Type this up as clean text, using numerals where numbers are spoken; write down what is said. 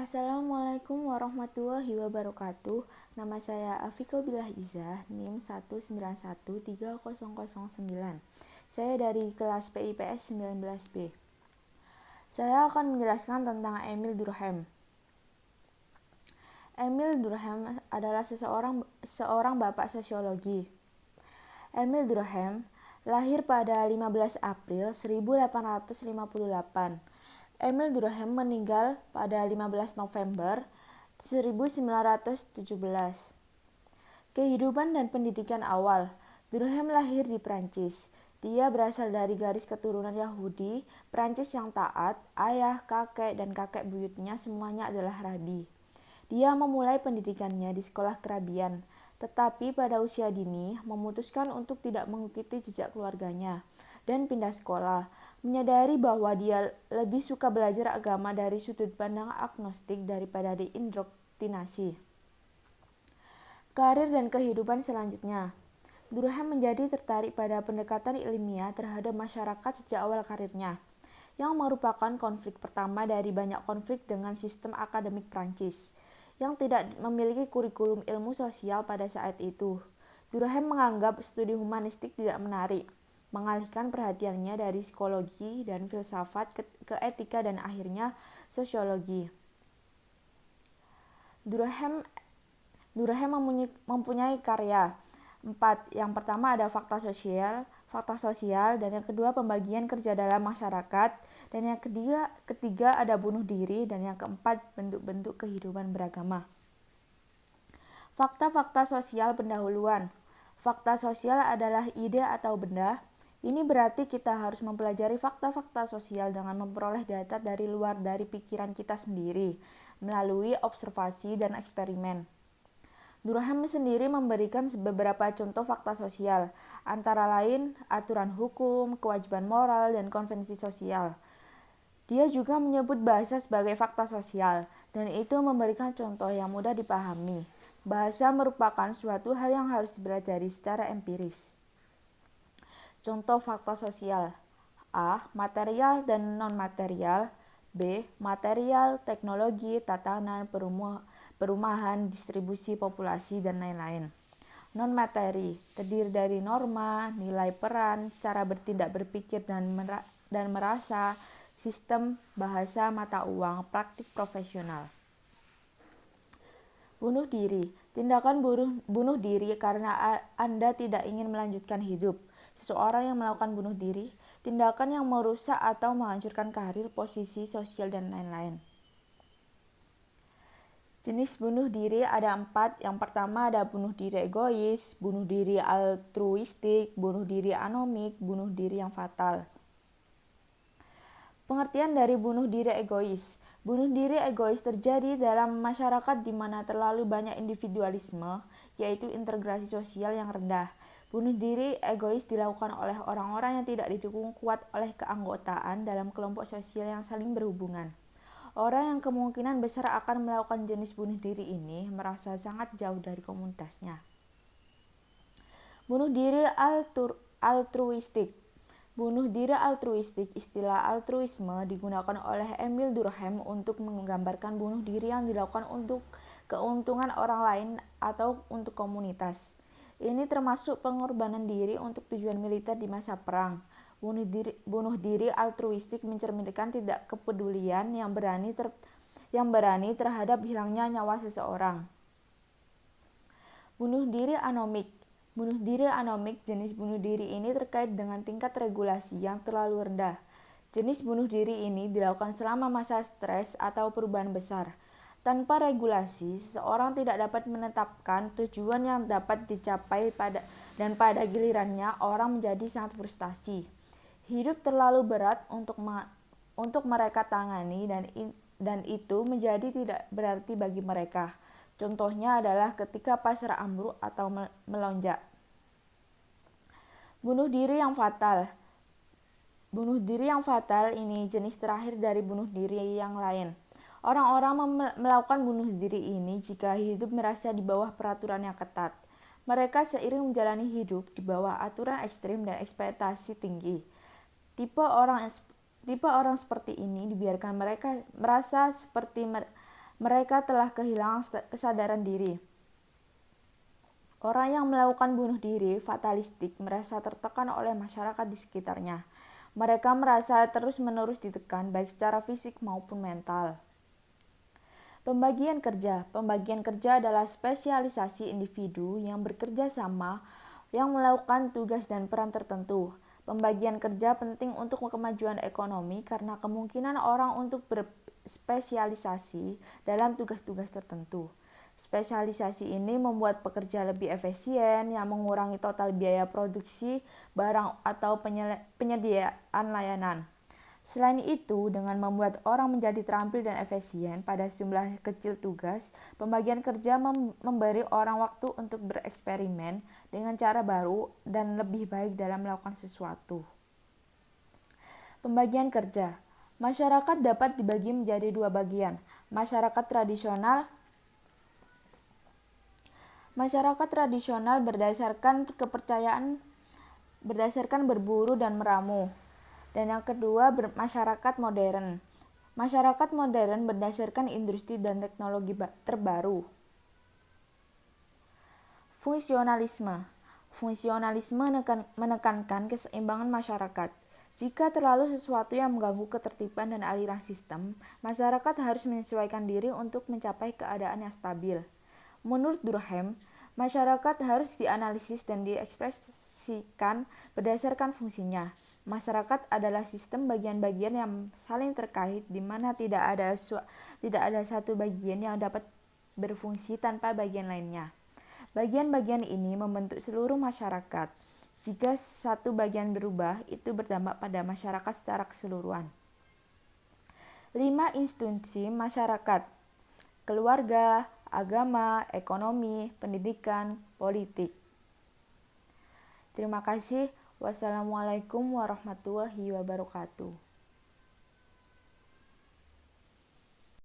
Assalamualaikum warahmatullahi wabarakatuh. Nama saya Afika Billah Izzah, NIM 1913009. Saya dari kelas PIPS 19B. Saya akan menjelaskan tentang Emil Durkheim. Emil Durkheim adalah seorang bapak sosiologi. Emil Durkheim lahir pada 15 April 1858. Emil Durkheim meninggal pada 15 November 1917. Kehidupan dan pendidikan awal. Durkheim lahir di Prancis. Dia berasal dari garis keturunan Yahudi, Prancis yang taat. Ayah, kakek, dan kakek buyutnya semuanya adalah rabi. Dia memulai pendidikannya di sekolah kerabian, tetapi pada usia dini memutuskan untuk tidak mengikuti jejak keluarganya dan pindah sekolah, menyadari bahwa dia lebih suka belajar agama dari sudut pandang agnostik daripada diindoktrinasi. Karir dan kehidupan selanjutnya. Durkheim menjadi tertarik pada pendekatan ilmiah terhadap masyarakat sejak awal karirnya, yang merupakan konflik pertama dari banyak konflik dengan sistem akademik Prancis, yang tidak memiliki kurikulum ilmu sosial pada saat itu. Durkheim menganggap studi humanistik tidak menarik, mengalihkan perhatiannya dari psikologi dan filsafat ke etika dan akhirnya sosiologi. Durkheim mempunyai karya 4. Yang pertama ada fakta sosial, dan yang kedua pembagian kerja dalam masyarakat, dan yang ketiga ada bunuh diri, dan yang keempat bentuk-bentuk kehidupan beragama. Fakta-fakta sosial pendahuluan. Fakta sosial adalah ide atau benda. Ini berarti kita harus mempelajari fakta-fakta sosial dengan memperoleh data dari luar dari pikiran kita sendiri, melalui observasi dan eksperimen. Durkheim sendiri memberikan beberapa contoh fakta sosial, antara lain aturan hukum, kewajiban moral, dan konvensi sosial. Dia juga menyebut bahasa sebagai fakta sosial, dan itu memberikan contoh yang mudah dipahami. Bahasa merupakan suatu hal yang harus dipelajari secara empiris. Contoh fakta sosial: A. Material dan non-material. B. Material, teknologi, tatanan, perumahan, distribusi populasi, dan lain-lain. Non-materi terdiri dari norma, nilai peran, cara bertindak, berpikir, dan merasa, sistem, bahasa, mata uang, praktik profesional. Bunuh diri. Tindakan bunuh diri karena Anda tidak ingin melanjutkan hidup. Seseorang yang melakukan bunuh diri, tindakan yang merusak atau menghancurkan karir, posisi sosial, dan lain-lain. Jenis bunuh diri ada 4. Yang pertama ada bunuh diri egois, bunuh diri altruistik, bunuh diri anomik, bunuh diri yang fatal. Pengertian dari bunuh diri egois. Bunuh diri egois terjadi dalam masyarakat di mana terlalu banyak individualisme, yaitu integrasi sosial yang rendah. Bunuh diri egois dilakukan oleh orang-orang yang tidak didukung kuat oleh keanggotaan dalam kelompok sosial yang saling berhubungan. Orang yang kemungkinan besar akan melakukan jenis bunuh diri ini merasa sangat jauh dari komunitasnya. Bunuh diri altruistik. Bunuh diri altruistik, istilah altruisme digunakan oleh Emil Durkheim untuk menggambarkan bunuh diri yang dilakukan untuk keuntungan orang lain atau untuk komunitas. Ini termasuk pengorbanan diri untuk tujuan militer di masa perang. Bunuh diri altruistik mencerminkan tidak kepedulian yang berani terhadap hilangnya nyawa seseorang. Bunuh diri anomik. Bunuh diri anomik, jenis bunuh diri ini terkait dengan tingkat regulasi yang terlalu rendah. Jenis bunuh diri ini dilakukan selama masa stres atau perubahan besar. Tanpa regulasi, seseorang tidak dapat menetapkan tujuan yang dapat dicapai dan pada gilirannya orang menjadi sangat frustasi. Hidup terlalu berat untuk mereka tangani dan itu menjadi tidak berarti bagi mereka. Contohnya adalah ketika pasar ambruk atau melonjak. Bunuh diri yang fatal. Bunuh diri yang fatal ini jenis terakhir dari bunuh diri yang lain. Orang-orang melakukan bunuh diri ini jika hidup merasa di bawah peraturan yang ketat. Mereka seiring menjalani hidup di bawah aturan ekstrim dan ekspektasi tinggi. Tipe orang seperti ini dibiarkan mereka merasa seperti Mereka telah kehilangan kesadaran diri. Orang yang melakukan bunuh diri fatalistik merasa tertekan oleh masyarakat di sekitarnya. Mereka merasa terus-menerus ditekan baik secara fisik maupun mental. Pembagian kerja. Pembagian kerja adalah spesialisasi individu yang bekerja sama yang melakukan tugas dan peran tertentu. Pembagian kerja penting untuk kemajuan ekonomi karena kemungkinan orang untuk berspesialisasi dalam tugas-tugas tertentu. Spesialisasi ini membuat pekerja lebih efisien yang mengurangi total biaya produksi barang atau penyediaan layanan. Selain itu, dengan membuat orang menjadi terampil dan efisien pada jumlah kecil tugas, pembagian kerja memberi orang waktu untuk bereksperimen dengan cara baru dan lebih baik dalam melakukan sesuatu. Pembagian kerja. Masyarakat dapat dibagi menjadi dua bagian. Masyarakat tradisional berdasarkan kepercayaan berdasarkan berburu dan meramu. Dan yang kedua, masyarakat modern. Masyarakat modern berdasarkan industri dan teknologi terbaru. Fungsionalisme. Fungsionalisme menekankan keseimbangan masyarakat. Jika terlalu sesuatu yang mengganggu ketertiban dan aliran sistem, masyarakat harus menyesuaikan diri untuk mencapai keadaan yang stabil. Menurut Durkheim, masyarakat harus dianalisis dan diekspresikan berdasarkan fungsinya. Masyarakat adalah sistem bagian-bagian yang saling terkait di mana tidak ada satu bagian yang dapat berfungsi tanpa bagian lainnya. Bagian-bagian ini membentuk seluruh masyarakat. Jika satu bagian berubah, itu berdampak pada masyarakat secara keseluruhan. 5 institusi masyarakat: keluarga, agama, ekonomi, pendidikan, politik. Terima kasih. Wassalamualaikum warahmatullahi wabarakatuh.